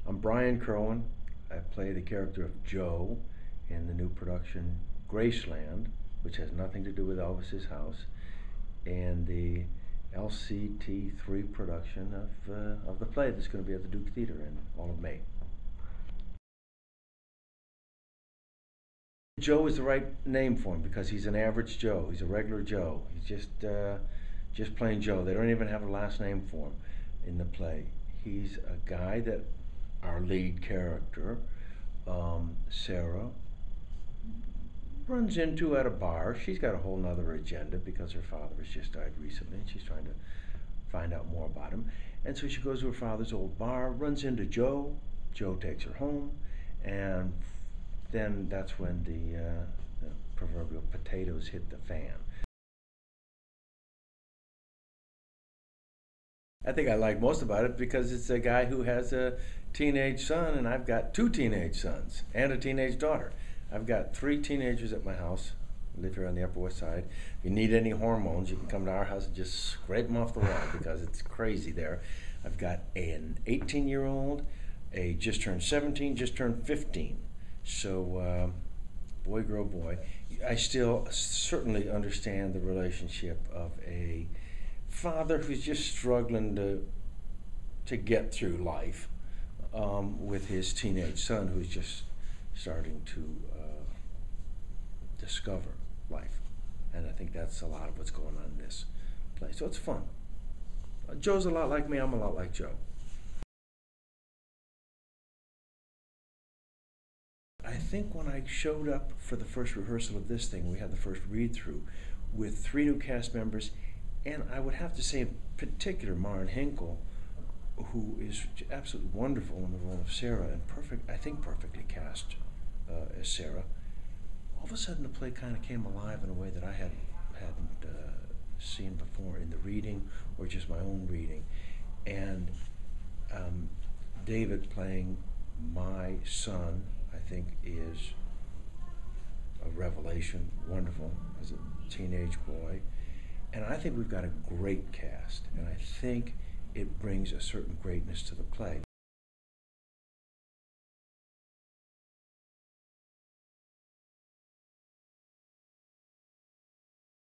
I'm Brian Kerwin. I play the character of Joe in the new production GRACELAND, which has nothing to do with Elvis's house, and the LCT3 production of the play that's going to be at the Duke Theater in all of May. Joe is the right name for him because he's an average Joe. He's a regular Joe. He's just plain Joe. They don't even have a last name for him in the play. He's a guy that our lead character, Sarah, runs into at a bar. She's got a whole nother agenda because her father has just died recently and she's trying to find out more about him. And so she goes to her father's old bar, runs into Joe. Joe takes her home, and then that's when the proverbial potatoes hit the fan. I think I like most about it because it's a guy who has a teenage son, and I've got 2 teenage sons and a teenage daughter. I've got 3 teenagers at my house. I live here on the Upper West Side. If you need any hormones, you can come to our house and just scrape them off the wall because it's crazy there. I've got an 18-year-old, a just turned 17, just turned 15. So, boy, girl, boy. I still certainly understand the relationship of a father who's just struggling to get through life with his teenage son who's just starting to discover life. And I think that's a lot of what's going on in this play. So it's fun. Joe's a lot like me. I'm a lot like Joe. I think when I showed up for the first rehearsal of this thing, we had the first read-through with 3 new cast members, and I would have to say in particular Maren Hinkle, who is absolutely wonderful in the role of Sarah and I think perfectly cast as Sarah. All of a sudden the play kind of came alive in a way that I hadn't seen before in the reading or just my own reading. And David playing my son, I think, is a revelation, wonderful as a teenage boy. And I think we've got a great cast, and I think it brings a certain greatness to the play.